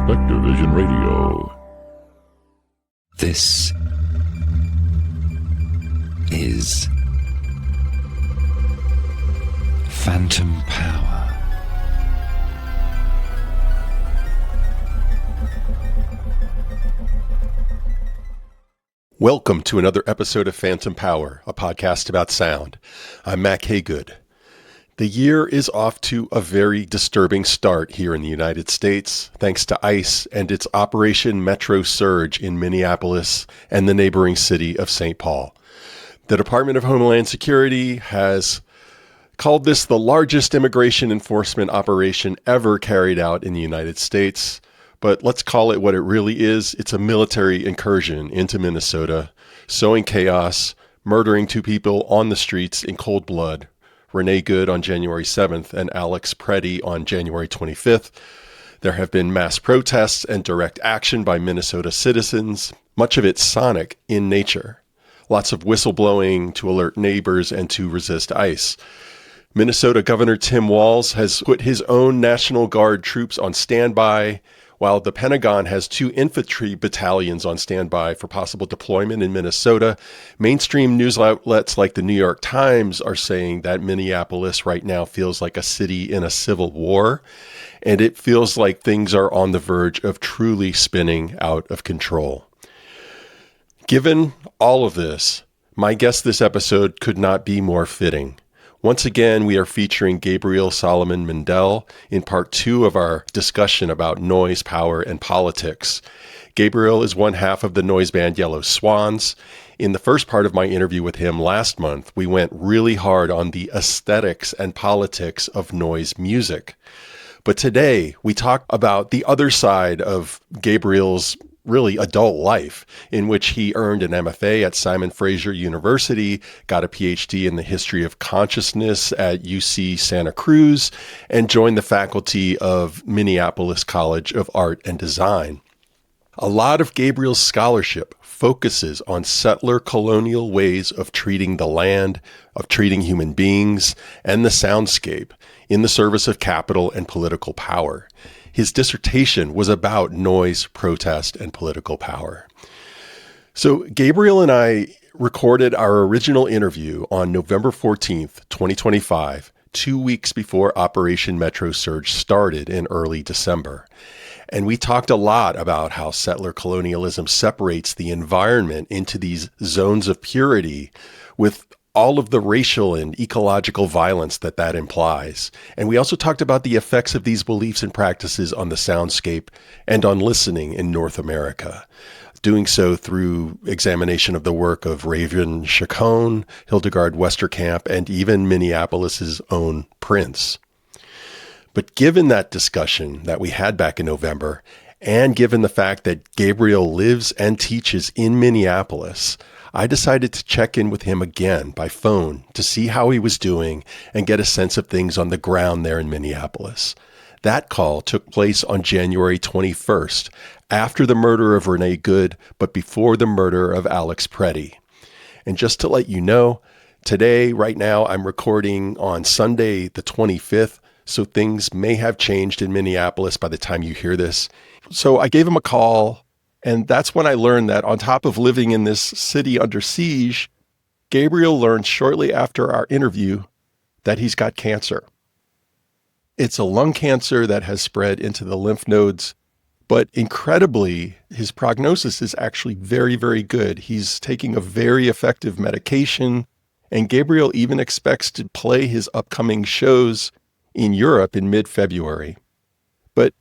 Spectrovision Radio. This is Phantom Power. Welcome to another episode of Phantom Power, a podcast about sound. I'm Mac Haygood. The year is off to a very disturbing start here in the United States, thanks to ICE and its Operation Metro Surge in Minneapolis and the neighboring city of St. Paul. The Department of Homeland Security has called this the largest immigration enforcement operation ever carried out in the United States. But let's call it what it really is. It's a military incursion into Minnesota, sowing chaos, murdering two people on the streets in cold blood. Renee Good on January 7th and Alex Preddy on January 25th. There have been mass protests and direct action by Minnesota citizens, much of it sonic in nature. Lots of whistleblowing to alert neighbors and to resist ICE. Minnesota Governor Tim Walz has put his own National Guard troops on standby, while the Pentagon has 2 infantry battalions on standby for possible deployment in Minnesota. Mainstream news outlets like the New York Times are saying that Minneapolis right now feels like a city in a civil war, and it feels like things are on the verge of truly spinning out of control. Given all of this, my guest this episode could not be more fitting. Once again, we are featuring Gabriel Saloman Mindel in part 2 of our discussion about noise, power, and politics. Gabriel is one half of the noise band Yellow Swans. In the first part of my interview with him last month, we went really hard on the aesthetics and politics of noise music. But today, we talk about the other side of Gabriel's really adult life, in which he earned an MFA at Simon Fraser University, got a PhD in the history of consciousness at UC Santa Cruz, and joined the faculty of Minneapolis College of Art and Design. A lot of Gabriel's scholarship focuses on settler-colonial ways of treating the land, of treating human beings, and the soundscape in the service of capital and political power. His dissertation was about noise, protest, and political power. So Gabriel and I recorded our original interview on November 14th, 2025, 2 weeks before Operation Metro Surge started in early December. And we talked a lot about how settler colonialism separates the environment into these zones of purity with all of the racial and ecological violence that implies. And we also talked about the effects of these beliefs and practices on the soundscape and on listening in North America, doing so through examination of the work of Raven Chacon, Hildegard Westerkamp, and even Minneapolis's own Prince. But given that discussion that we had back in November, and given the fact that Gabriel lives and teaches in Minneapolis, I decided to check in with him again by phone to see how he was doing and get a sense of things on the ground there in Minneapolis. That call took place on January 21st, after the murder of Renee Good, but before the murder of Alex Preddy. And just to let you know, today, right now, I'm recording on Sunday the 25th, so things may have changed in Minneapolis by the time you hear this. So I gave him a call. And that's when I learned that on top of living in this city under siege, Gabriel learned shortly after our interview that he's got cancer. It's a lung cancer that has spread into the lymph nodes, but incredibly, his prognosis is actually very, very good. He's taking a very effective medication, and Gabriel even expects to play his upcoming shows in Europe in mid-February. But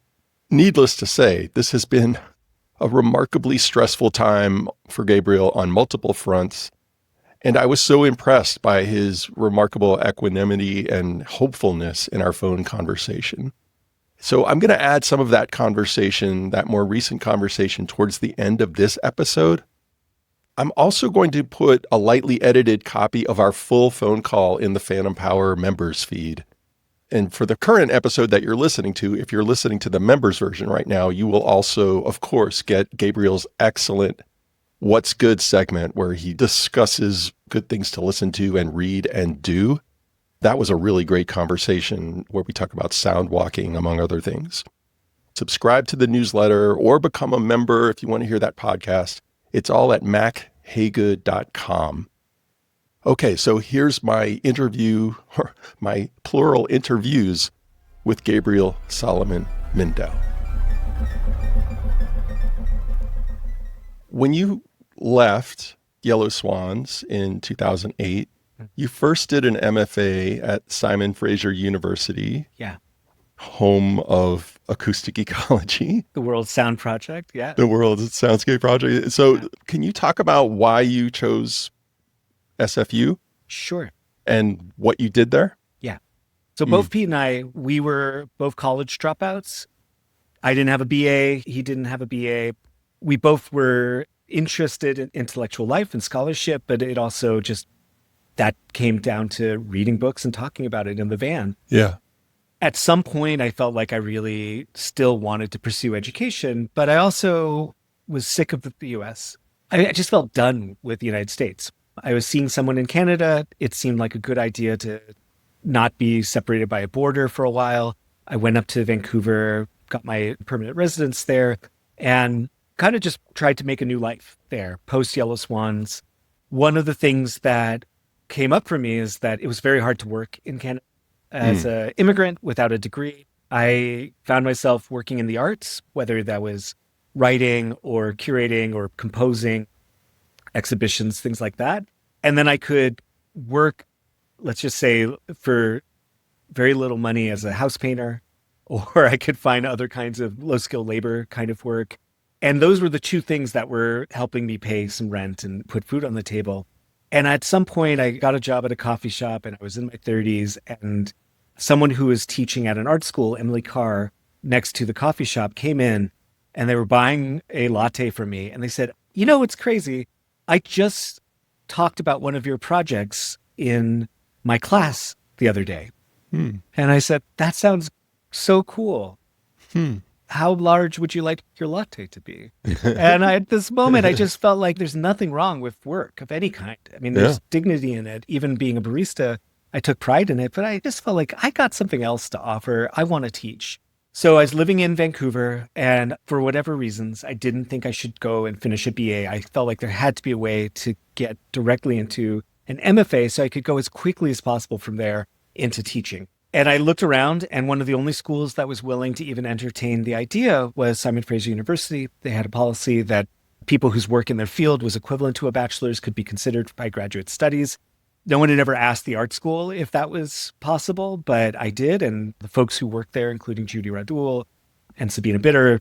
needless to say, this has been a remarkably stressful time for Gabriel on multiple fronts. And I was so impressed by his remarkable equanimity and hopefulness in our phone conversation. So I'm going to add some of that conversation, that more recent conversation, towards the end of this episode. I'm also going to put a lightly edited copy of our full phone call in the Phantom Power members feed. And for the current episode that you're listening to, if you're listening to the members version right now, you will also, of course, get Gabriel's excellent What's Good segment where he discusses good things to listen to and read and do. That was a really great conversation where we talk about sound walking, among other things. subscribe to the newsletter, or become a member if you want to hear that podcast. It's all at mackhaygood.com. Okay, so here's my interview, or my plural interviews with Gabriel Saloman Mindel. When you left Yellow Swans in 2008, you first did an MFA at Simon Fraser University. Yeah. Home of acoustic ecology. The World Sound Project, yeah. The World Soundscape Project. So Can you talk about why you chose SFU? Sure. And what you did there? Yeah. So both Pete and I, we were both college dropouts. I didn't have a BA. He didn't have a BA. We both were interested in intellectual life and scholarship, but it also just, that came down to reading books and talking about it in the van. Yeah. At some point, I felt like I really still wanted to pursue education, but I also was sick of the US. I just felt done with the United States. I was seeing someone in Canada. It seemed like a good idea to not be separated by a border for a while. I went up to Vancouver, got my permanent residence there, and kind of just tried to make a new life there, post Yellow Swans. One of the things that came up for me is that it was very hard to work in Canada. As an immigrant without a degree, I found myself working in the arts, whether that was writing or curating or composing exhibitions, things like that. And then I could work, let's just say, for very little money as a house painter, or I could find other kinds of low-skilled labor kind of work. And those were the two things that were helping me pay some rent and put food on the table. And at some point, I got a job at a coffee shop, and I was in my 30s, and someone who was teaching at an art school, Emily Carr, next to the coffee shop, came in, and they were buying a latte from me. And they said, you know, it's crazy. I just talked about one of your projects in my class the other day. And I said, that sounds so cool. How large would you like your latte to be? And at this moment, I just felt like there's nothing wrong with work of any kind. I mean, there's dignity in it. Even being a barista, I took pride in it, but I just felt like I got something else to offer. I want to teach. So I was living in Vancouver, and for whatever reasons, I didn't think I should go and finish a BA. I felt like there had to be a way to get directly into an MFA so I could go as quickly as possible from there into teaching. And I looked around, and one of the only schools that was willing to even entertain the idea was Simon Fraser University. They had a policy that people whose work in their field was equivalent to a bachelor's could be considered by graduate studies. No one had ever asked the art school if that was possible, but I did. And the folks who worked there, including Judy Radul and Sabina Bitter,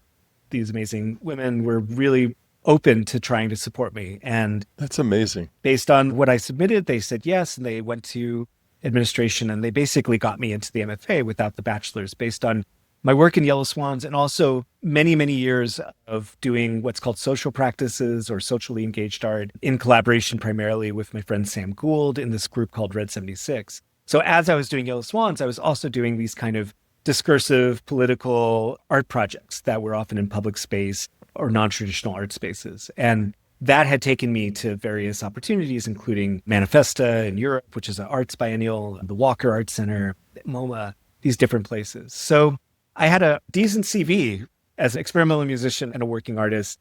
these amazing women, were really open to trying to support me. And that's amazing. Based on what I submitted, they said yes, and they went to administration, and they basically got me into the MFA without the bachelor's based on my work in Yellow Swans and also many, many years of doing what's called social practices or socially engaged art in collaboration primarily with my friend Sam Gould in this group called Red 76. So as I was doing Yellow Swans, I was also doing these kind of discursive political art projects that were often in public space or non-traditional art spaces. And that had taken me to various opportunities, including Manifesta in Europe, which is an arts biennial, the Walker Art Center, MoMA, these different places. So I had a decent CV as an experimental musician and a working artist.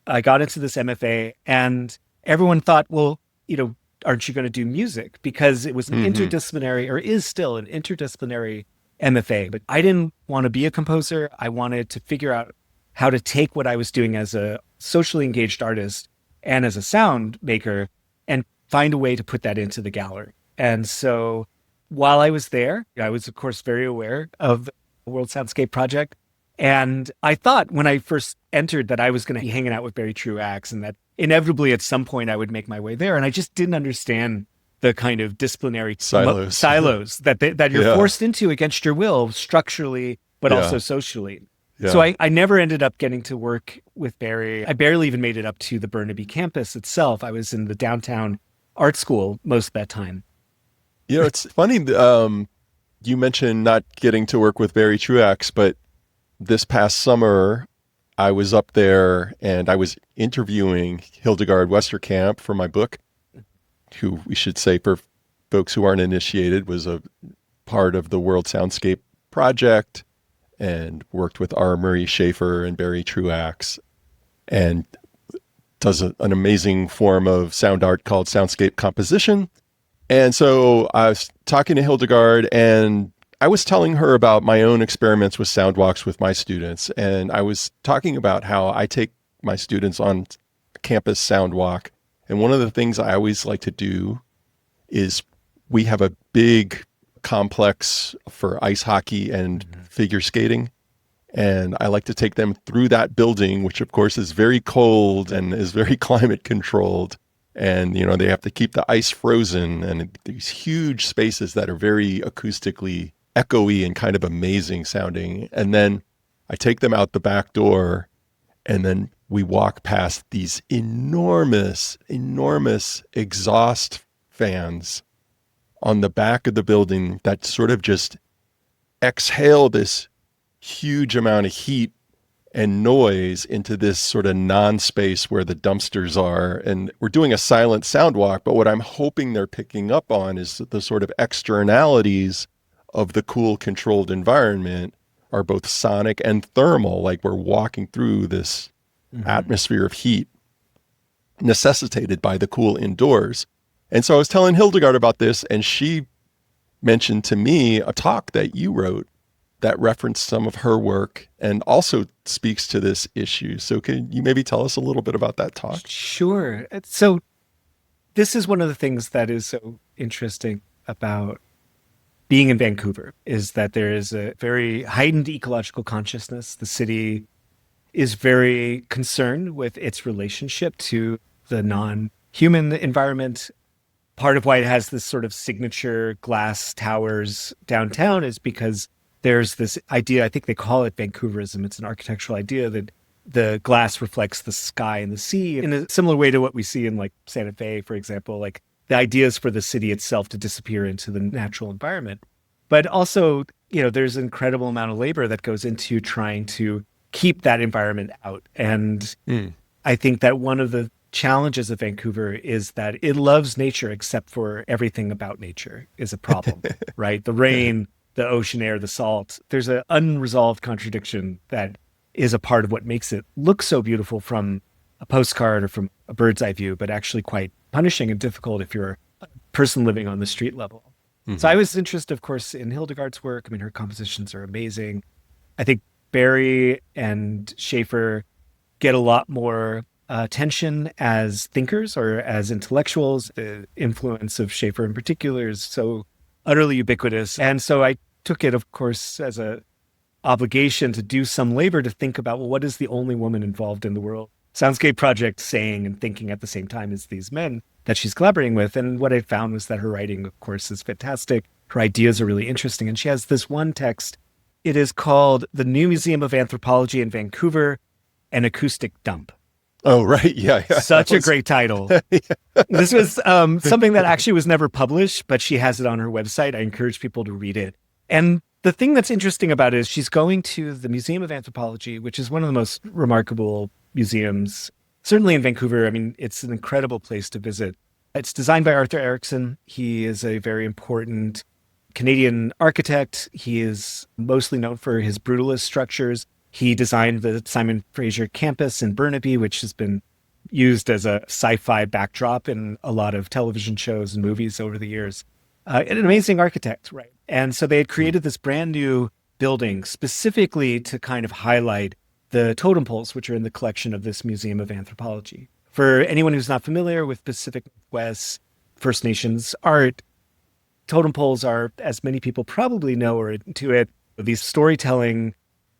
I got into this MFA, and everyone thought, well, you know, aren't you going to do music? Because it was an interdisciplinary, or is still an interdisciplinary MFA. But I didn't want to be a composer. I wanted to figure out how to take what I was doing as a socially engaged artist and as a sound maker and find a way to put that into the gallery. And so while I was there, I was, of course, very aware of the World Soundscape Project. And I thought when I first entered that I was going to be hanging out with very true acts and that inevitably at some point I would make my way there. And I just didn't understand the kind of disciplinary silos that you're forced into against your will structurally, but also socially. Yeah. So I never ended up getting to work with Barry. I barely even made it up to the Burnaby campus itself. I was in the downtown art school most of that time. You know, it's funny, you mentioned not getting to work with Barry Truax, but this past summer, I was up there and I was interviewing Hildegard Westerkamp for my book, who we should say for folks who aren't initiated was a part of the World Soundscape Project. and worked with R. Murray Schafer and Barry Truax, and does an amazing form of sound art called soundscape composition. And so I was talking to Hildegard, and I was telling her about my own experiments with sound walks with my students. And I was talking about how I take my students on a campus sound walk. And one of the things I always like to do is we have a big complex for ice hockey and figure skating. And I like to take them through that building, which of course is very cold and is very climate controlled. And, they have to keep the ice frozen, and these huge spaces that are very acoustically echoey and kind of amazing sounding. And then I take them out the back door, and then we walk past these enormous exhaust fans on the back of the building that sort of just exhale this huge amount of heat and noise into this sort of non-space where the dumpsters are. And we're doing a silent sound walk, but what I'm hoping they're picking up on is the sort of externalities of the cool, controlled environment are both sonic and thermal, like we're walking through this atmosphere of heat necessitated by the cool indoors. And so I was telling Hildegard about this, and she mentioned to me a talk that you wrote that referenced some of her work and also speaks to this issue. So can you maybe tell us a little bit about that talk? Sure. So this is one of the things that is so interesting about being in Vancouver, is that there is a very heightened ecological consciousness. The city is very concerned with its relationship to the non-human environment. Part of why it has this sort of signature glass towers downtown is because there's this idea, I think they call it Vancouverism. It's an architectural idea that the glass reflects the sky and the sea in a similar way to what we see in like Santa Fe, for example. Like the idea is for the city itself to disappear into the natural environment. But also, there's an incredible amount of labor that goes into trying to keep that environment out. And I think that one of the challenges of Vancouver is that it loves nature, except for everything about nature is a problem, right? The rain, the ocean air, the salt. There's an unresolved contradiction that is a part of what makes it look so beautiful from a postcard or from a bird's eye view, but actually quite punishing and difficult if you're a person living on the street level. So I was interested, of course, in Hildegard's work. I mean, her compositions are amazing. I think Barry and Schafer get a lot more attention as thinkers or as intellectuals. The influence of Schafer in particular is so utterly ubiquitous. And so I took it, of course, as a obligation to do some labor to think about, well, what is the only woman involved in the World Soundscape project saying and thinking at the same time as these men that she's collaborating with? And what I found was that her writing, of course, is fantastic. Her ideas are really interesting. And she has this one text. It is called The New Museum of Anthropology in Vancouver, an Acoustic Dump. Oh, right. Yeah. Such a great title. This was something that actually was never published, but she has it on her website. I encourage people to read it. And the thing that's interesting about it is she's going to the Museum of Anthropology, which is one of the most remarkable museums, certainly in Vancouver. I mean, it's an incredible place to visit. It's designed by Arthur Erickson. He is a very important Canadian architect. He is mostly known for his brutalist structures. He designed the Simon Fraser campus in Burnaby, which has been used as a sci-fi backdrop in a lot of television shows and movies over the years. An amazing architect, right? And so they had created this brand new building specifically to kind of highlight the totem poles, which are in the collection of this Museum of Anthropology. For anyone who's not familiar with Pacific Northwest First Nations art, totem poles are, as many people probably know or intuit, these storytelling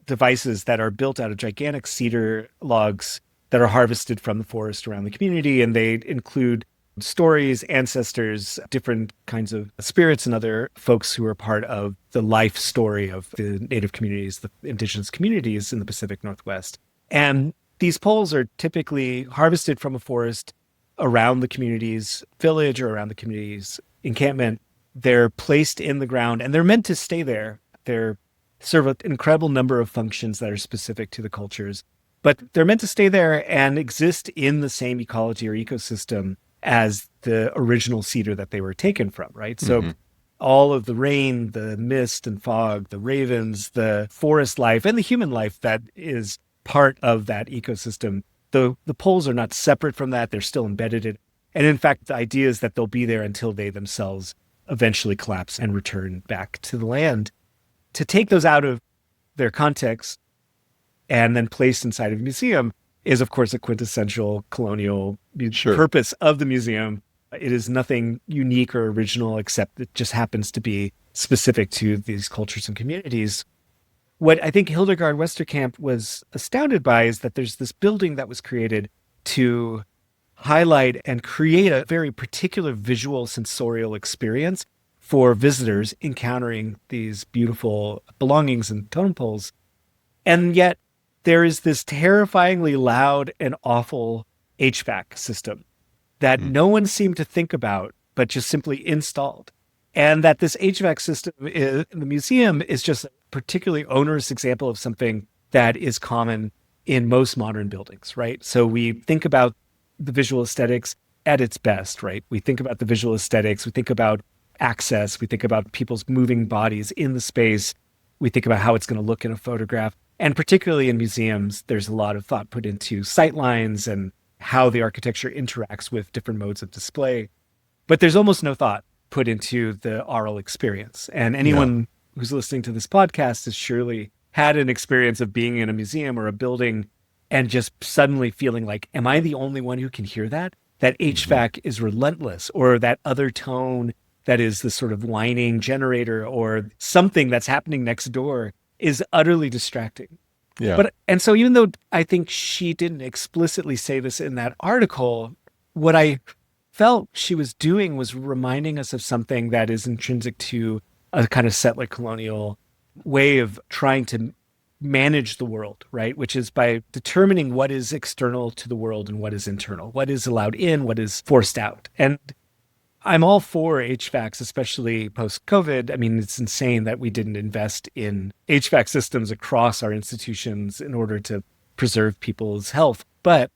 devices that are built out of gigantic cedar logs that are harvested from the forest around the community. And they include stories, ancestors, different kinds of spirits and other folks who are part of the life story of the Native communities, the Indigenous communities in the Pacific Northwest. And these poles are typically harvested from a forest around the community's village or around the community's encampment. They're placed in the ground and they're meant to stay there. They're serve an incredible number of functions that are specific to the cultures, but they're meant to stay there and exist in the same ecology or ecosystem as the original cedar that they were taken from, right? So all of the rain, the mist and fog, the ravens, the forest life, and the human life that is part of that ecosystem. The poles are not separate from that. They're still embedded in it. And in fact, the idea is that they'll be there until they themselves eventually collapse and return back to the land. To take those out of their context and then placed inside of a museum is, of course, a quintessential colonial purpose of the museum. It is nothing unique or original, except it just happens to be specific to these cultures and communities. What I think Hildegard Westerkamp was astounded by is that there's this building that was created to highlight and create a very particular visual sensorial experience for visitors encountering these beautiful belongings and totem poles. And yet there is this terrifyingly loud and awful HVAC system that no one seemed to think about, but just simply installed. And that this HVAC system in the museum is just a particularly onerous example of something that is common in most modern buildings, right? So we think about the visual aesthetics at its best, right? We think about the visual aesthetics, we think about access, we think about people's moving bodies in the space, we think about how it's going to look in a photograph. And particularly in museums, there's a lot of thought put into sight lines and how the architecture interacts with different modes of display. But there's almost no thought put into the aural experience. And anyone who's listening to this podcast has surely had an experience of being in a museum or a building and just suddenly feeling like, am I the only one who can hear that? That HVAC is relentless, or that other tone that is the sort of whining generator or something that's happening next door is utterly distracting. Yeah. And so even though I think she didn't explicitly say this in that article, what I felt she was doing was reminding us of something that is intrinsic to a kind of settler-colonial way of trying to manage the world, right? Which is by determining what is external to the world and what is internal, what is allowed in, what is forced out. And I'm all for HVACs, especially post-COVID. I mean, it's insane that we didn't invest in HVAC systems across our institutions in order to preserve people's health. But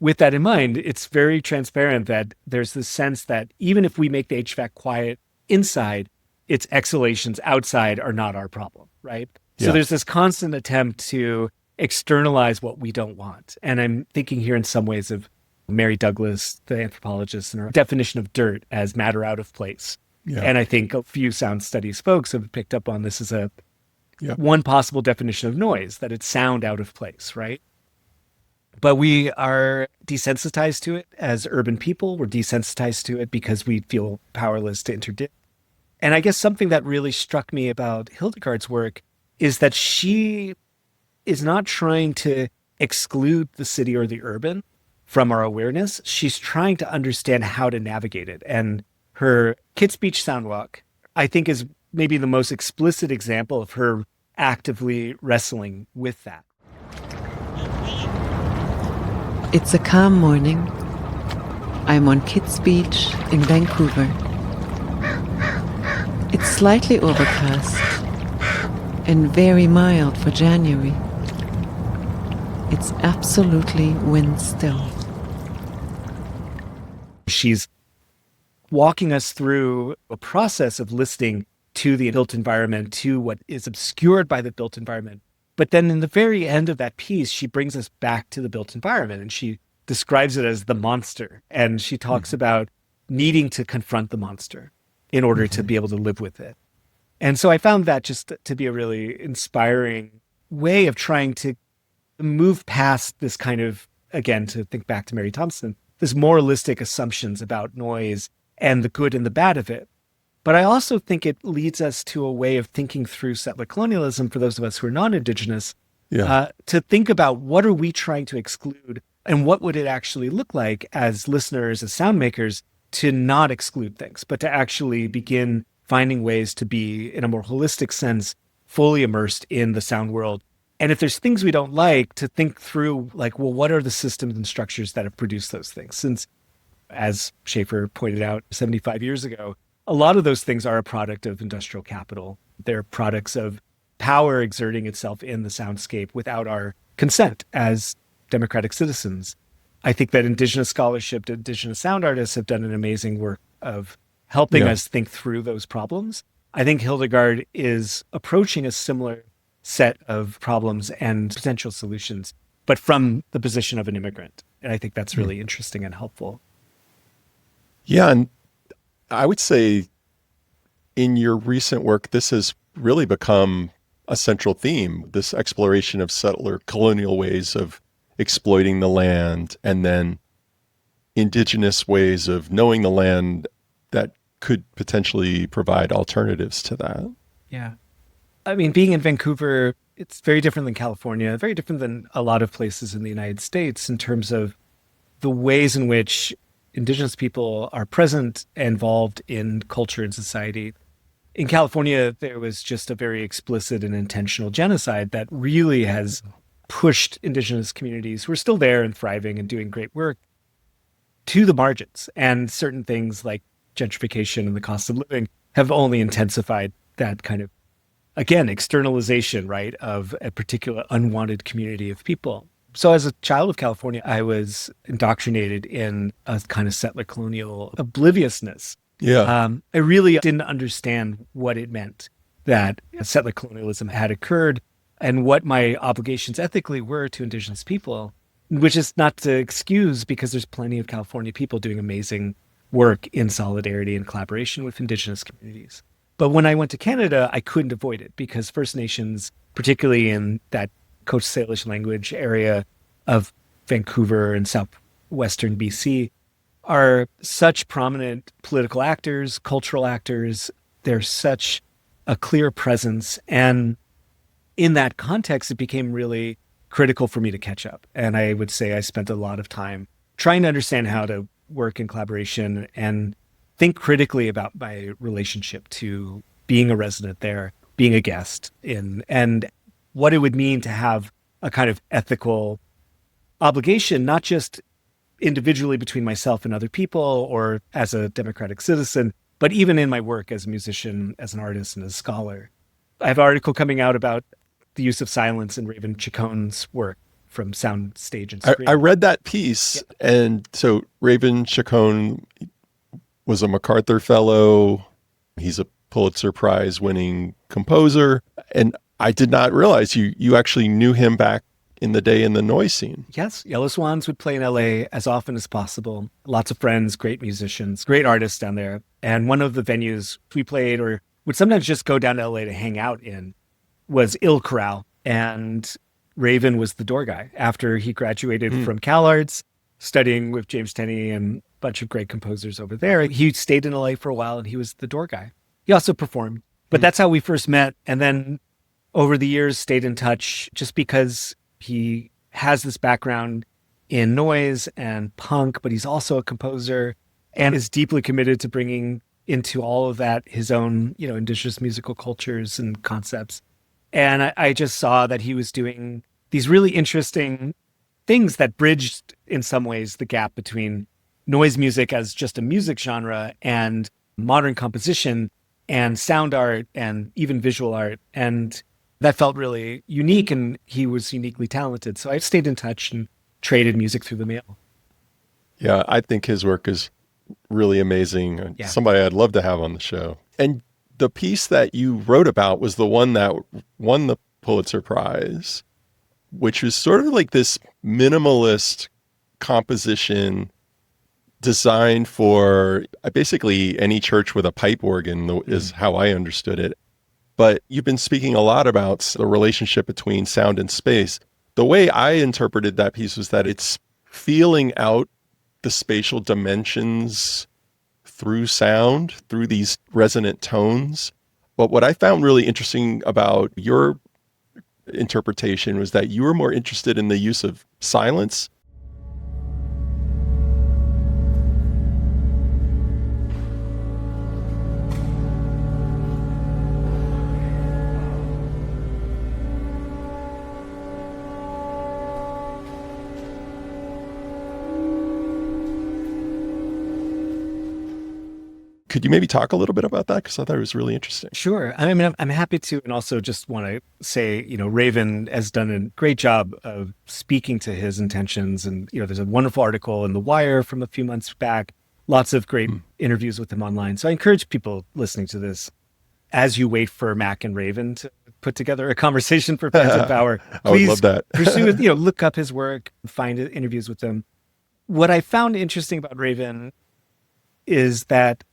with that in mind, it's very transparent that there's this sense that even if we make the HVAC quiet inside, its exhalations outside are not our problem, right? So there's this constant attempt to externalize what we don't want. And I'm thinking here in some ways of Mary Douglas, the anthropologist, and her definition of dirt as matter out of place. Yeah. And I think a few sound studies folks have picked up on this as a one possible definition of noise, that it's sound out of place, right? But we are desensitized to it as urban people. We're desensitized to it because we feel powerless to interdict. And I guess something that really struck me about Hildegard's work is that she is not trying to exclude the city or the urban from our awareness. She's trying to understand how to navigate it. And her Kitts Beach Soundwalk, I think, is maybe the most explicit example of her actively wrestling with that. It's a calm morning. I'm on Kitts Beach in Vancouver. It's slightly overcast and very mild for January. It's absolutely wind still. She's walking us through a process of listening to the built environment, to what is obscured by the built environment. But then in the very end of that piece, she brings us back to the built environment, and she describes it as the monster. And she talks about needing to confront the monster in order to be able to live with it. And so I found that just to be a really inspiring way of trying to move past this kind of, again, to think back to Mary Thompson, this moralistic assumptions about noise and the good and the bad of it. But I also think it leads us to a way of thinking through settler colonialism for those of us who are non-Indigenous, to think about what are we trying to exclude and what would it actually look like as listeners, as sound makers, to not exclude things, but to actually begin finding ways to be, in a more holistic sense, fully immersed in the sound world. And if there's things we don't like, to think through, like, well, what are the systems and structures that have produced those things? Since, as Schaefer pointed out 75 years ago, a lot of those things are a product of industrial capital. They're products of power exerting itself in the soundscape without our consent as democratic citizens. I think that Indigenous scholarship, Indigenous sound artists have done an amazing work of helping Yeah. us think through those problems. I think Hildegard is approaching a similar set of problems and potential solutions, but from the position of an immigrant. And I think that's really interesting and helpful. Yeah, and I would say in your recent work, this has really become a central theme, this exploration of settler-colonial ways of exploiting the land, and then indigenous ways of knowing the land that could potentially provide alternatives to that. Yeah. I mean, being in Vancouver, it's very different than California, very different than a lot of places in the United States in terms of the ways in which Indigenous people are present and involved in culture and society. In California, there was just a very explicit and intentional genocide that really has pushed Indigenous communities who are still there and thriving and doing great work to the margins. And certain things like gentrification and the cost of living have only intensified that kind of, again, externalization, right, of a particular unwanted community of people. So as a child of California, I was indoctrinated in a kind of settler-colonial obliviousness. Yeah. I really didn't understand what it meant that settler colonialism had occurred and what my obligations ethically were to Indigenous people, which is not to excuse, because there's plenty of California people doing amazing work in solidarity and collaboration with Indigenous communities. But when I went to Canada, I couldn't avoid it because First Nations, particularly in that Coast Salish language area of Vancouver and southwestern BC, are such prominent political actors, cultural actors. They're such a clear presence. And in that context, it became really critical for me to catch up. And I would say I spent a lot of time trying to understand how to work in collaboration and think critically about my relationship to being a resident there, being a guest in, and what it would mean to have a kind of ethical obligation, not just individually between myself and other people or as a democratic citizen, but even in my work as a musician, as an artist, and as a scholar. I have an article coming out about the use of silence in Raven Chacon's work from sound, stage, and screen. I read that piece. Yeah. And so Raven Chacon was a MacArthur Fellow. He's a Pulitzer Prize winning composer. And I did not realize you actually knew him back in the day in the noise scene. Yes. Yellow Swans would play in LA as often as possible. Lots of friends, great musicians, great artists down there. And one of the venues we played or would sometimes just go down to LA to hang out in was Il Corral. And Raven was the door guy after he graduated from CalArts, studying with James Tenney and a bunch of great composers over there. He stayed in LA for a while and he was the door guy. He also performed, but that's how we first met. And then over the years stayed in touch just because he has this background in noise and punk, but he's also a composer and is deeply committed to bringing into all of that his own, Indigenous musical cultures and concepts. And I just saw that he was doing these really interesting things that bridged, in some ways, the gap between noise music as just a music genre and modern composition and sound art and even visual art. And that felt really unique, and he was uniquely talented. So I stayed in touch and traded music through the mail. Yeah, I think his work is really amazing. Yeah. Somebody I'd love to have on the show. And the piece that you wrote about was the one that won the Pulitzer Prize, which was sort of like this minimalist composition designed for basically any church with a pipe organ is how I understood it. But you've been speaking a lot about the relationship between sound and space. The way I interpreted that piece was that it's feeling out the spatial dimensions through sound, through these resonant tones. But what I found really interesting about your interpretation was that you were more interested in the use of silence. Could you maybe talk a little bit about that? Because I thought it was really interesting. Sure. I mean, I'm happy to. And also just want to say, Raven has done a great job of speaking to his intentions. And, there's a wonderful article in The Wire from a few months back lots of great interviews with him online. So I encourage people listening to this, as you wait for Mac and Raven to put together a conversation for Phantom Power, I would please love that. pursue, look up his work, find interviews with him. What I found interesting about Raven is that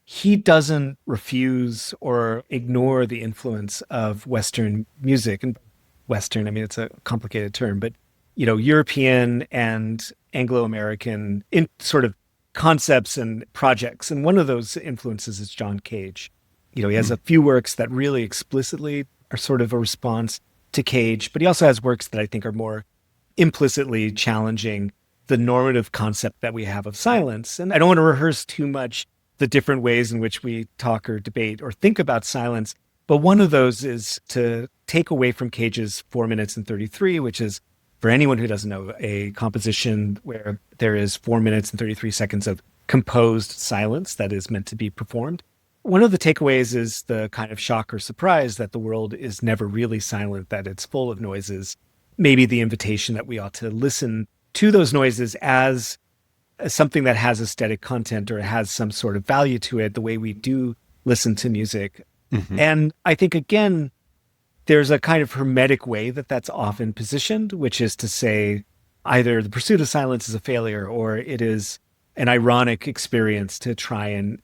he doesn't refuse or ignore the influence of Western music. And Western, I mean, it's a complicated term, but, European and Anglo-American in sort of concepts and projects. And one of those influences is John Cage. He has a few works that really explicitly are sort of a response to Cage, but he also has works that I think are more implicitly challenging the normative concept that we have of silence. And I don't want to rehearse too much the different ways in which we talk or debate or think about silence, but one of those is to take away from Cage's 4 minutes and 33, which is, for anyone who doesn't know, a composition where there is 4 minutes and 33 seconds of composed silence that is meant to be performed. One of the takeaways is the kind of shock or surprise that the world is never really silent, that it's full of noises. Maybe the invitation that we ought to listen to those noises as something that has aesthetic content or has some sort of value to it, the way we do listen to music. And I think, again, there's a kind of hermetic way that that's often positioned, which is to say either the pursuit of silence is a failure or it is an ironic experience to try and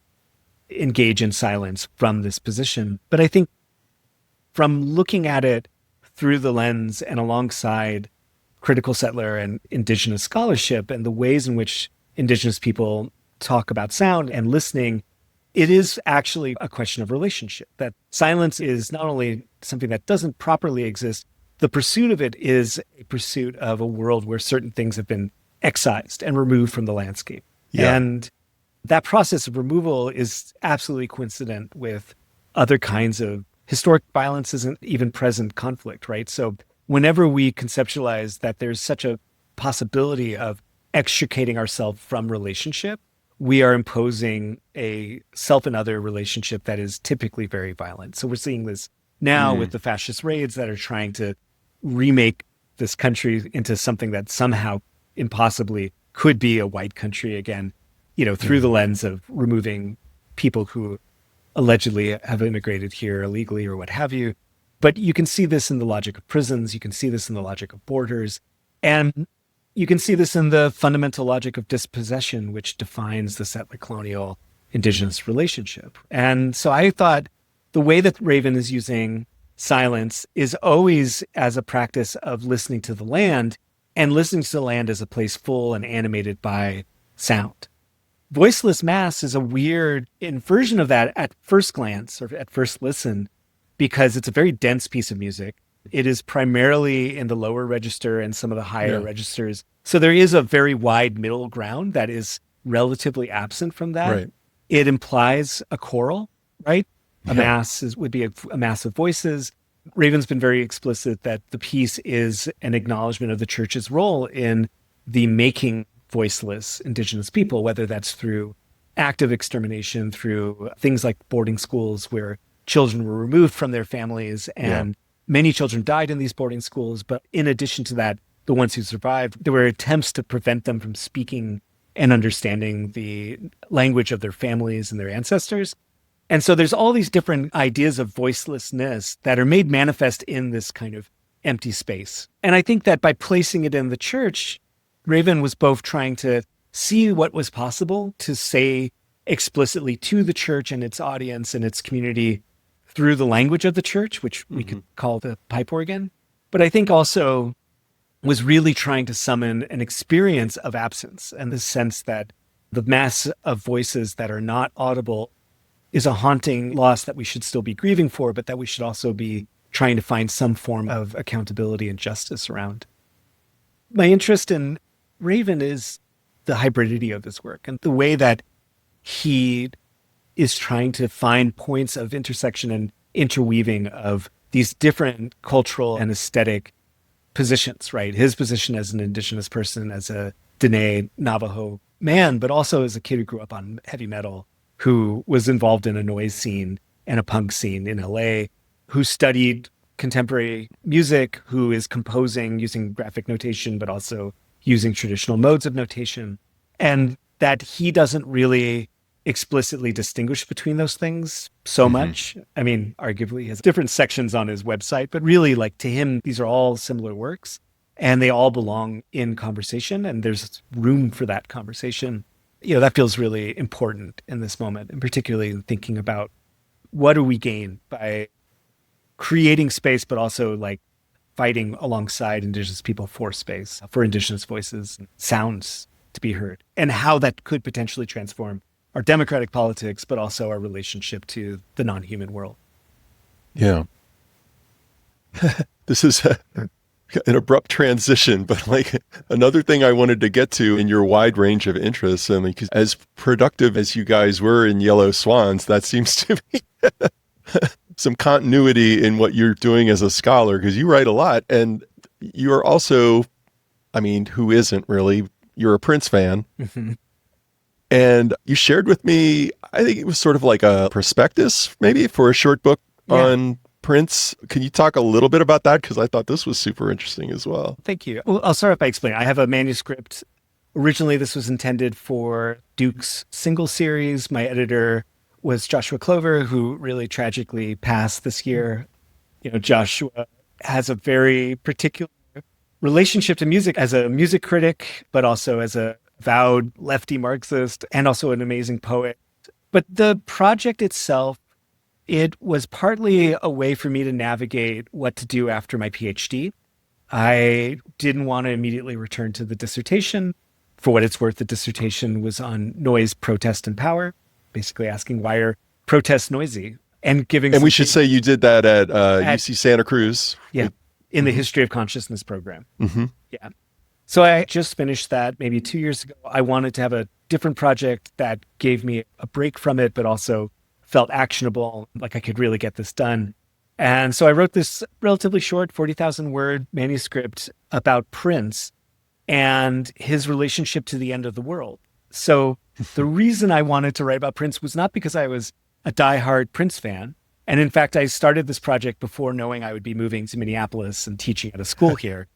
engage in silence from this position. But I think from looking at it through the lens and alongside critical settler and Indigenous scholarship and the ways in which Indigenous people talk about sound and listening, it is actually a question of relationship. That silence is not only something that doesn't properly exist, the pursuit of it is a pursuit of a world where certain things have been excised and removed from the landscape. Yeah. And that process of removal is absolutely coincident with other kinds of historic violence, isn't even present conflict, right? So whenever we conceptualize that there's such a possibility of extricating ourselves from relationship, we are imposing a self and other relationship that is typically very violent. So we're seeing this now with the fascist raids that are trying to remake this country into something that somehow impossibly could be a white country again, through the lens of removing people who allegedly have immigrated here illegally or what have you. But you can see this in the logic of prisons. You can see this in the logic of borders. And you can see this in the fundamental logic of dispossession, which defines the settler-colonial Indigenous relationship. And so I thought the way that Raven is using silence is always as a practice of listening to the land, and listening to the land as a place full and animated by sound. Voiceless Mass is a weird inversion of that at first glance or at first listen, because it's a very dense piece of music. It is primarily in the lower register and some of the higher registers. So there is a very wide middle ground that is relatively absent from that. Right. It implies a choral, right? A mass would be a mass of voices. Raven's been very explicit that the piece is an acknowledgement of the church's role in the making voiceless Indigenous people, whether that's through active extermination, through things like boarding schools where children were removed from their families and many children died in these boarding schools. But in addition to that, the ones who survived, there were attempts to prevent them from speaking and understanding the language of their families and their ancestors. And so there's all these different ideas of voicelessness that are made manifest in this kind of empty space. And I think that by placing it in the church, Raven was both trying to see what was possible to say explicitly to the church and its audience and its community through the language of the church, which we could call the pipe organ. But I think also was really trying to summon an experience of absence and the sense that the mass of voices that are not audible is a haunting loss that we should still be grieving for, but that we should also be trying to find some form of accountability and justice around. My interest in Raven is the hybridity of his work and the way that he is trying to find points of intersection and interweaving of these different cultural and aesthetic positions, right? His position as an Indigenous person, as a Dene Navajo man, but also as a kid who grew up on heavy metal, who was involved in a noise scene and a punk scene in LA, who studied contemporary music, who is composing using graphic notation, but also using traditional modes of notation. And that he doesn't really explicitly distinguish between those things so much. I mean, arguably he has different sections on his website, but really, like, to him, these are all similar works and they all belong in conversation, and there's room for that conversation. You know, that feels really important in this moment, and particularly in thinking about what do we gain by creating space, but also like fighting alongside Indigenous people for space, for Indigenous voices and sounds to be heard, and how that could potentially transform our democratic politics, but also our relationship to the non-human world. Yeah. This is an abrupt transition, but like another thing I wanted to get to in your wide range of interests, and because as productive as you guys were in Yellow Swans, that seems to be some continuity in what you're doing as a scholar, because you write a lot, and you're also, I mean, who isn't really? You're a Prince fan. And you shared with me, I think it was sort of like a prospectus, maybe, for a short book on Prince. Can you talk a little bit about that? Because I thought this was super interesting as well. Thank you. Well, I'll start off by explaining. I have a manuscript. Originally, this was intended for Duke's single series. My editor was Joshua Clover, who really tragically passed this year. You know, Joshua has a very particular relationship to music as a music critic, but also as a vowed lefty Marxist, and also an amazing poet. But the project itself, it was partly a way for me to navigate what to do after my PhD. I didn't want to immediately return to the dissertation. For what it's worth, the dissertation was on noise, protest, and power, basically asking why are protests noisy, and giving. And we should say you did that at UC Santa Cruz. Yeah, in the History of Consciousness program. Yeah. So I just finished that maybe 2 years ago. I wanted to have a different project that gave me a break from it, but also felt actionable, like I could really get this done. And so I wrote this relatively short 40,000 word manuscript about Prince and his relationship to the end of the world. So the reason I wanted to write about Prince was not because I was a diehard Prince fan. And in fact, I started this project before knowing I would be moving to Minneapolis and teaching at a school here.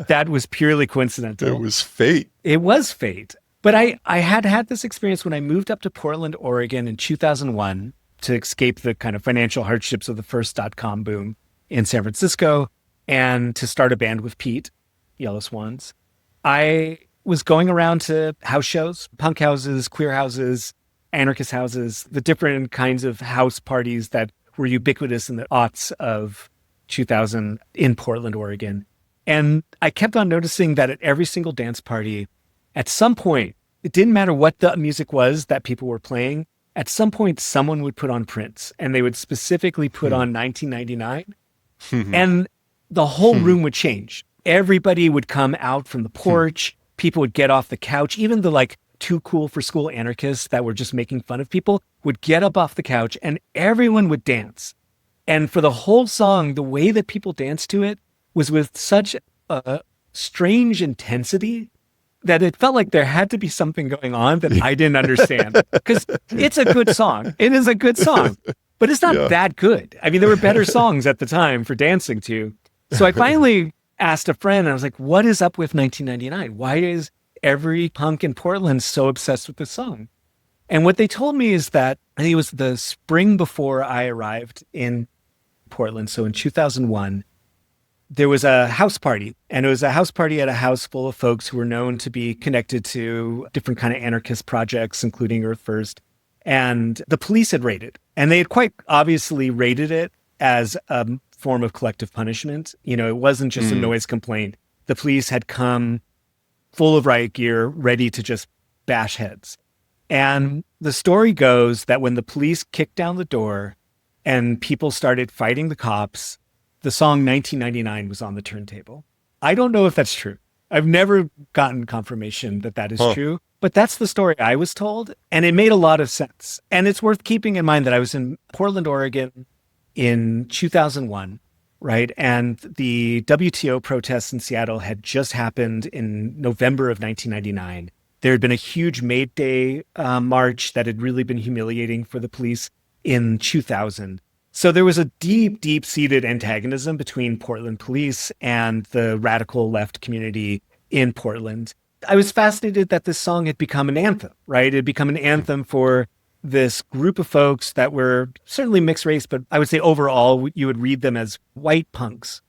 That was purely coincidental. It was fate. It was fate. But I had this experience when I moved up to Portland, Oregon in 2001 to escape the kind of financial hardships of the first .com boom in San Francisco and to start a band with Pete, Yellow Swans. I was going around to house shows, punk houses, queer houses, anarchist houses, the different kinds of house parties that were ubiquitous in the aughts of 2000 in Portland, Oregon. And I kept on noticing that at every single dance party, at some point, it didn't matter what the music was that people were playing. At some point, someone would put on Prince, and they would specifically put on 1999. And the whole room would change. Everybody would come out from the porch. People would get off the couch. Even the like too cool for school anarchists that were just making fun of people would get up off the couch, and everyone would dance. And for the whole song, the way that people danced to it was with such a strange intensity that it felt like there had to be something going on that I didn't understand. Because it's a good song. It is a good song, but it's not that good. I mean, there were better songs at the time for dancing to. So I finally asked a friend, and I was like, what is up with 1999? Why is every punk in Portland so obsessed with this song? And what they told me is that, I think it was the spring before I arrived in Portland, so in 2001, there was a house party, and it was a house party at a house full of folks who were known to be connected to different kind of anarchist projects, including Earth First. And the police had raided, and they had quite obviously raided it as a form of collective punishment. You know, it wasn't just a noise complaint. The police had come full of riot gear, ready to just bash heads. And the story goes that when the police kicked down the door and people started fighting the cops, the song 1999 was on the turntable. I don't know if that's true. I've never gotten confirmation that that is true, but that's the story I was told, and it made a lot of sense. And it's worth keeping in mind that I was in Portland, Oregon in 2001, right? And the WTO protests in Seattle had just happened in November of 1999. There had been a huge May Day march that had really been humiliating for the police in 2000. So there was a deep, deep-seated antagonism between Portland police and the radical left community in Portland. I was fascinated that this song had become an anthem, right? It had become an anthem for this group of folks that were certainly mixed race, but I would say overall, you would read them as white punks.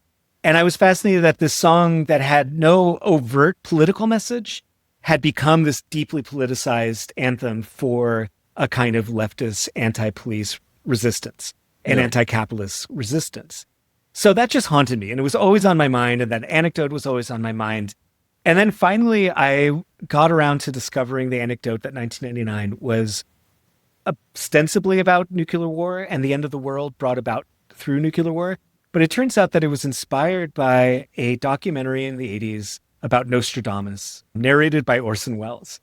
And I was fascinated that this song that had no overt political message had become this deeply politicized anthem for a kind of leftist anti-police resistance and anti-capitalist resistance. So that just haunted me, and it was always on my mind, and that anecdote was always on my mind. And then finally, I got around to discovering the anecdote that 1999 was ostensibly about nuclear war and the end of the world brought about through nuclear war. But it turns out that it was inspired by a documentary in the 80s about Nostradamus, narrated by Orson Welles.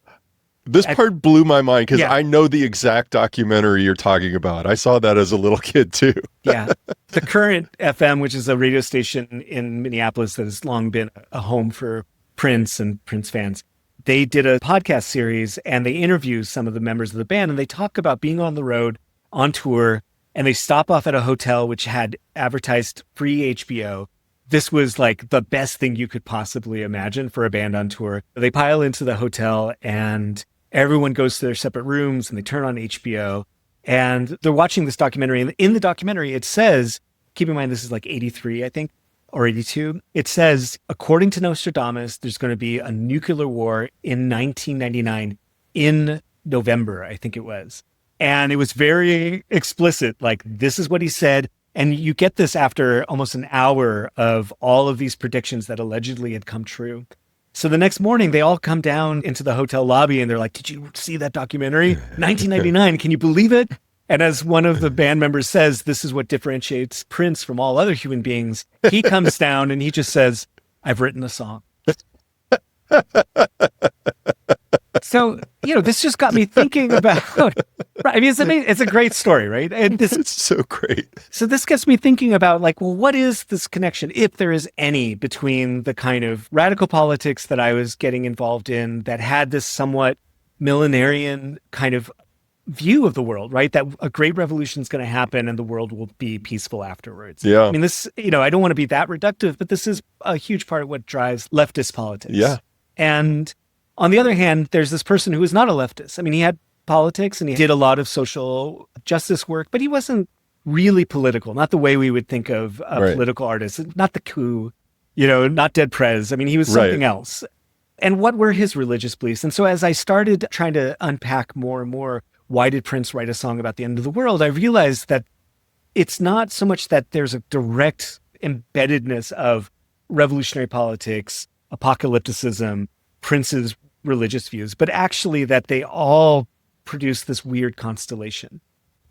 This part blew my mind because Yeah. I know the exact documentary you're talking about. I saw that as a little kid too. Yeah. The Current FM, which is a radio station in Minneapolis that has long been a home for Prince and Prince fans, they did a podcast series and they interview some of the members of the band, and they talk about being on the road on tour, and they stop off at a hotel which had advertised free HBO. This was like the best thing you could possibly imagine for a band on tour. They pile into the hotel and everyone goes to their separate rooms and they turn on HBO and they're watching this documentary. And in the documentary, it says, keep in mind, this is like 83, I think, or 82. It says, according to Nostradamus, there's going to be a nuclear war in 1999 in November, I think it was. And it was very explicit, like this is what he said. And you get this after almost an hour of all of these predictions that allegedly had come true. So the next morning, they all come down into the hotel lobby and they're like, did you see that documentary? 1999, can you believe it? And as one of the band members says, this is what differentiates Prince from all other human beings. He comes down and he just says, I've written a song. So, this just got me thinking about, I mean, it's a great story, right? And It's so great. So this gets me thinking about what is this connection, if there is any, between the kind of radical politics that I was getting involved in that had this somewhat millenarian kind of view of the world, right? That a great revolution is going to happen and the world will be peaceful afterwards. Yeah. I mean, this, I don't want to be that reductive, but this is a huge part of what drives leftist politics. Yeah. And on the other hand, there's this person who is not a leftist. I mean, he had politics and he did a lot of social justice work, but he wasn't really political, not the way we would think of a political artist, not the coup, not Dead Prez. I mean, he was something else. And what were his religious beliefs? And so as I started trying to unpack more and more, why did Prince write a song about the end of the world? I realized that it's not so much that there's a direct embeddedness of revolutionary politics, apocalypticism, Prince's religious views, but actually that they all produce this weird constellation.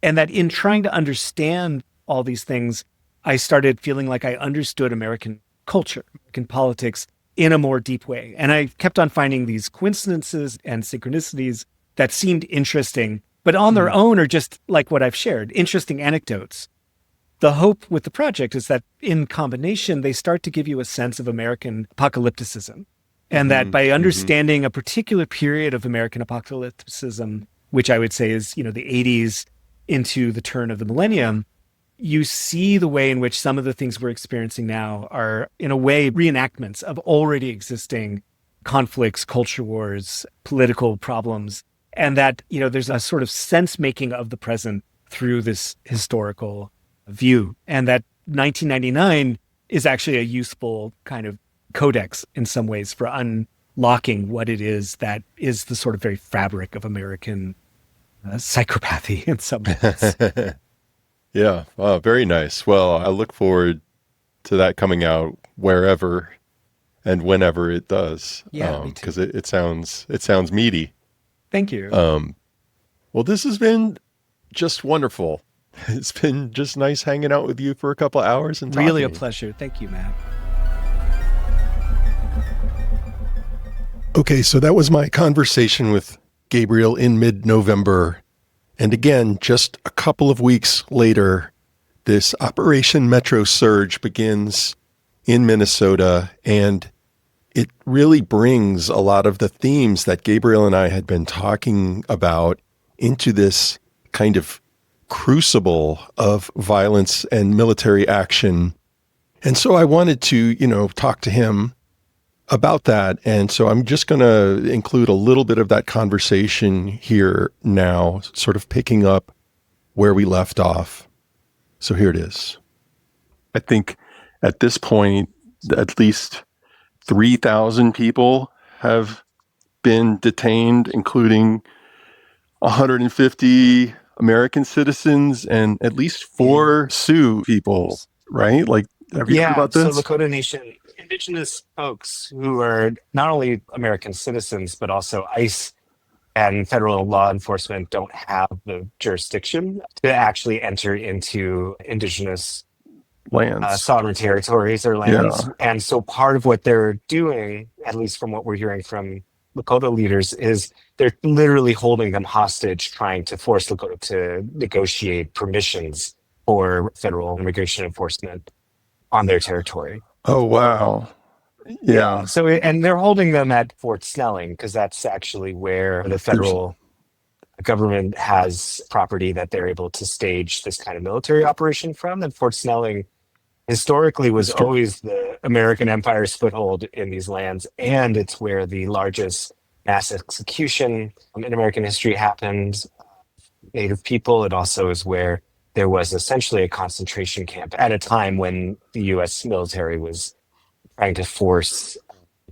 And that in trying to understand all these things, I started feeling like I understood American culture, American politics in a more deep way. And I kept on finding these coincidences and synchronicities that seemed interesting, but on their own are just like what I've shared, interesting anecdotes. The hope with the project is that in combination, they start to give you a sense of American apocalypticism. And that by understanding a particular period of American apocalypticism, which I would say is, the 80s into the turn of the millennium, you see the way in which some of the things we're experiencing now are, in a way, reenactments of already existing conflicts, culture wars, political problems, and that, there's a sort of sense-making of the present through this historical view. And that 1999 is actually a useful kind of codex in some ways for unlocking what it is that is the sort of very fabric of American psychopathy in some ways. Yeah. Oh, very nice. Well, I look forward to that coming out wherever and whenever it does. Yeah, me too. Because it sounds meaty. Thank you. Well, this has been just wonderful. It's been just nice hanging out with you for a couple of hours and Really a talking. pleasure. Thank you, Matt. Okay, so that was my conversation with Gabriel in mid-November. And again, just a couple of weeks later, this Operation Metro Surge begins in Minnesota, and it really brings a lot of the themes that Gabriel and I had been talking about into this kind of crucible of violence and military action. And so I wanted to, talk to him about that. And so I'm just going to include a little bit of that conversation here now, sort of picking up where we left off. So here it is. I think at this point, at least 3,000 people have been detained, including 150 American citizens and at least 4 Sioux people, right? Like, have you heard about this? So Lakota Nation, Indigenous folks who are not only American citizens, but also ICE and federal law enforcement don't have the jurisdiction to actually enter into Indigenous lands, sovereign territories or lands. Yeah. And so part of what they're doing, at least from what we're hearing from Lakota leaders, is they're literally holding them hostage, trying to force Lakota to negotiate permissions for federal immigration enforcement on their territory. Oh, wow. Yeah. So, and they're holding them at Fort Snelling because that's actually where the federal government has property that they're able to stage this kind of military operation from. And Fort Snelling historically was always the American Empire's foothold in these lands. And it's where the largest mass execution in American history happened. Native people. It also is where there was essentially a concentration camp at a time when the U.S. military was trying to force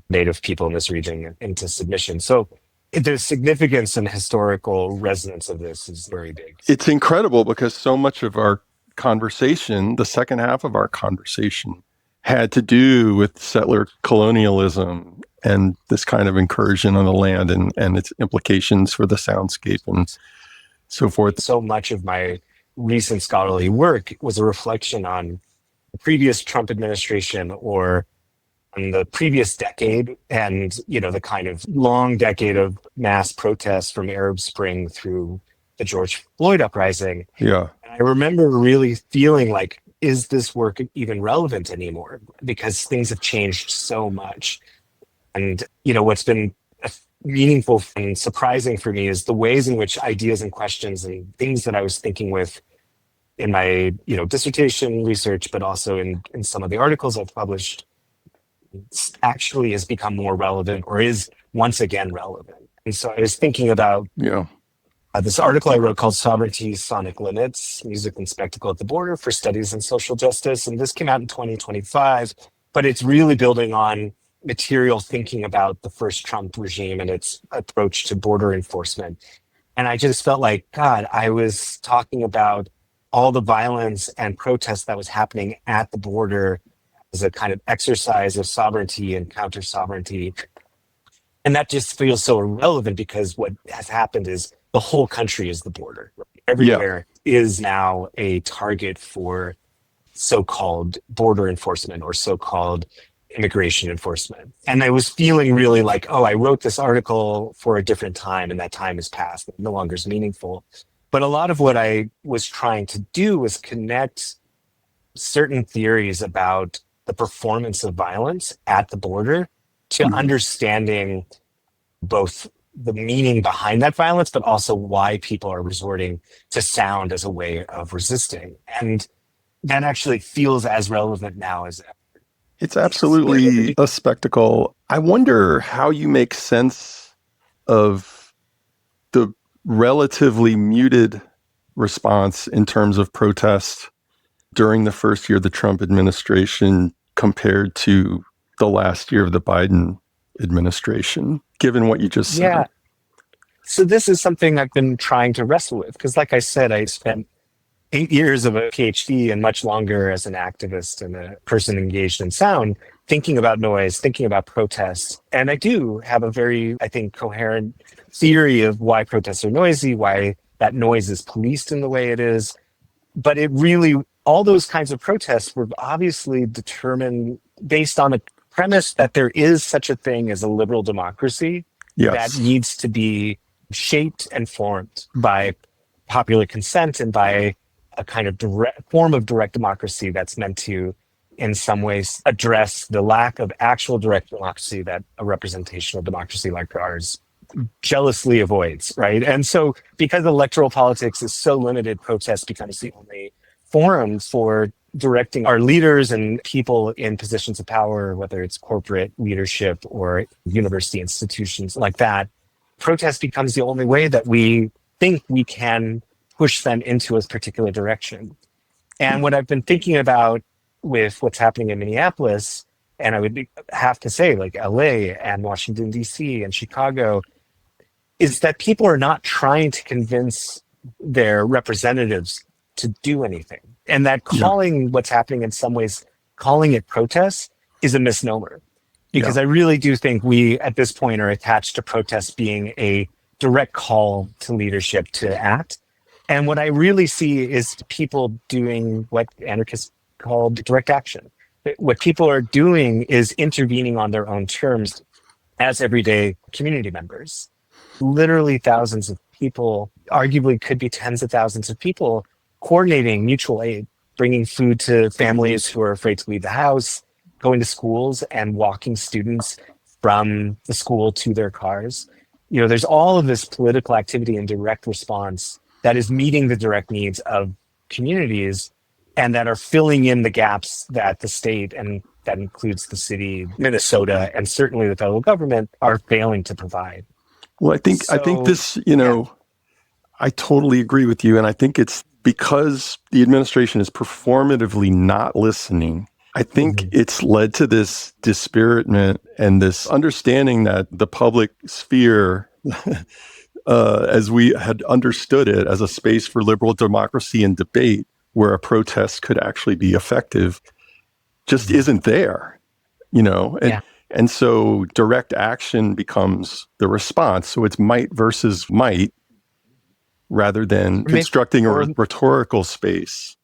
Native people in this region into submission. So the significance and historical resonance of this is very big. It's incredible because so much of our conversation, the second half of our conversation, had to do with settler colonialism and this kind of incursion on the land and its implications for the soundscape and so forth. So much of my recent scholarly work was a reflection on the previous Trump administration or on the previous decade and, you know, the kind of long decade of mass protests from Arab Spring through the George Floyd uprising. Yeah. And I remember really feeling like, is this work even relevant anymore? Because things have changed so much. And, you know, what's been meaningful and surprising for me is the ways in which ideas and questions and things that I was thinking with in my, you know, dissertation research, but also in some of the articles I've published, actually has become more relevant or is once again relevant. And so I was thinking about this article I wrote called Sovereignty, Sonic Limits, Music and Spectacle at the Border for Studies in Social Justice. And this came out in 2025, but it's really building on material thinking about the first Trump regime and its approach to border enforcement. And I just felt like, God, I was talking about all the violence and protests that was happening at the border as a kind of exercise of sovereignty and counter-sovereignty. And that just feels so irrelevant because what has happened is the whole country is the border. Everywhere is now a target for so-called border enforcement or so-called immigration enforcement. And I was feeling really like, oh, I wrote this article for a different time and that time has passed. It no longer is meaningful. But a lot of what I was trying to do was connect certain theories about the performance of violence at the border to understanding both the meaning behind that violence, but also why people are resorting to sound as a way of resisting. And that actually feels as relevant now as ever. It's absolutely a spectacle. I wonder how you make sense of the relatively muted response in terms of protest during the first year of the Trump administration compared to the last year of the Biden administration, given what you just said. Yeah. So this is something I've been trying to wrestle with because, like I said, I spent 8 years of a PhD and much longer as an activist and a person engaged in sound, thinking about noise, thinking about protests. And I do have a very, I think, coherent theory of why protests are noisy, why that noise is policed in the way it is. But it really, all those kinds of protests were obviously determined based on a premise that there is such a thing as a liberal democracy that needs to be shaped and formed by popular consent and by a kind of direct form of direct democracy that's meant to, in some ways, address the lack of actual direct democracy that a representational democracy like ours jealously avoids, right? And so because electoral politics is so limited, protest becomes the only forum for directing our leaders and people in positions of power, whether it's corporate leadership or university institutions like that, protest becomes the only way that we think we can push them into a particular direction. And what I've been thinking about with what's happening in Minneapolis, and I would have to say like LA and Washington, D.C. and Chicago, is that people are not trying to convince their representatives to do anything. And that calling what's happening in some ways, calling it protest is a misnomer. Because I really do think we, at this point, are attached to protest being a direct call to leadership to act. And what I really see is people doing what anarchists call direct action. What people are doing is intervening on their own terms as everyday community members. Literally thousands of people, arguably could be tens of thousands of people, coordinating mutual aid, bringing food to families who are afraid to leave the house, going to schools and walking students from the school to their cars. You know, there's all of this political activity and direct response that is meeting the direct needs of communities and that are filling in the gaps that the state, and that includes the city, Minnesota, and certainly the federal government, are failing to provide. Well, I think this, you know, I totally agree with you. And I think it's because the administration is performatively not listening. I think it's led to this dispiritment and this understanding that the public sphere, as we had understood it as a space for liberal democracy and debate, where a protest could actually be effective, just isn't there, you know? And so direct action becomes the response. So it's might versus might rather than constructing a rhetorical space.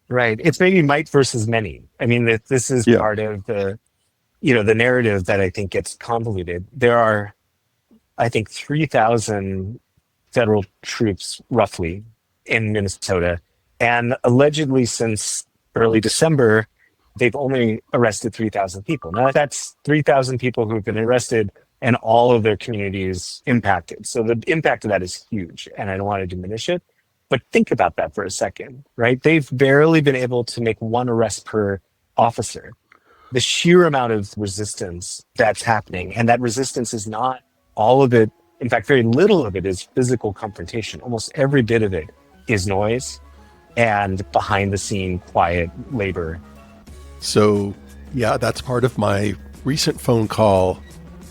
Right. It's maybe might versus many. I mean, this is part of the, you know, the narrative that I think gets convoluted. There are, I think, 3,000 federal troops roughly in Minnesota. And allegedly since early December, they've only arrested 3,000 people. Now that's 3,000 people who've been arrested and all of their communities impacted. So the impact of that is huge, and I don't want to diminish it. But think about that for a second, right? They've barely been able to make one arrest per officer. The sheer amount of resistance that's happening, and that resistance is not all of it. In fact, very little of it is physical confrontation. Almost every bit of it is noise and behind the scene quiet labor. So, yeah, that's part of my recent phone call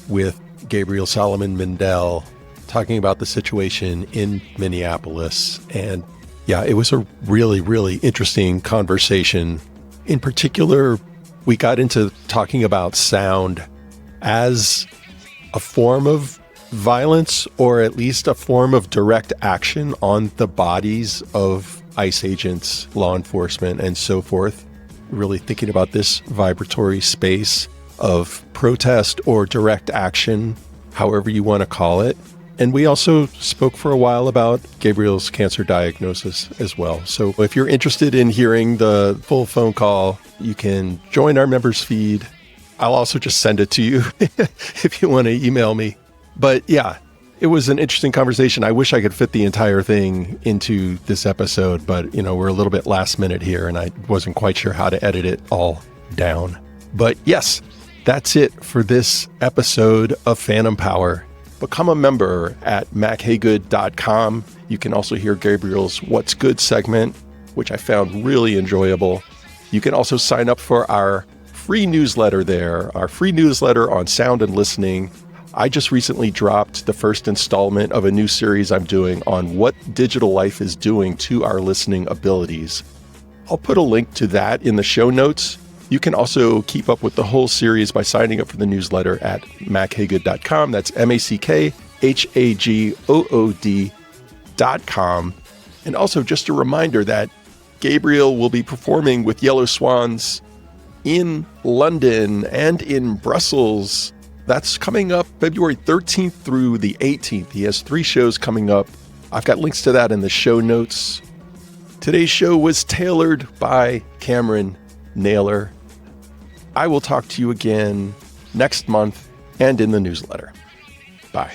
with Gabriel Saloman Mindel, talking about the situation in Minneapolis. And yeah, it was a really, really interesting conversation. In particular, we got into talking about sound as a form of violence, or at least a form of direct action on the bodies of ICE agents, law enforcement, and so forth. Really thinking about this vibratory space of protest or direct action, however you want to call it. And we also spoke for a while about Gabriel's cancer diagnosis as well. So if you're interested in hearing the full phone call, you can join our members feed. I'll also just send it to you if you want to email me. But yeah, it was an interesting conversation. I wish I could fit the entire thing into this episode, but you know, we're a little bit last minute here and I wasn't quite sure how to edit it all down. But yes, that's it for this episode of Phantom Power. Become a member at mackhaygood.com. You can also hear Gabriel's What's Good segment, which I found really enjoyable. You can also sign up for our free newsletter there, our free newsletter on sound and listening. I just recently dropped the first installment of a new series I'm doing on what digital life is doing to our listening abilities. I'll put a link to that in the show notes. You can also keep up with the whole series by signing up for the newsletter at mackhaygood.com. That's MACKHAGOOD.com. And also just a reminder that Gabriel will be performing with Yellow Swans in London and in Brussels. That's coming up February 13th through the 18th. He has 3 shows coming up. I've got links to that in the show notes. Today's show was tailored by Cameron Naylor. I will talk to you again next month and in the newsletter. Bye.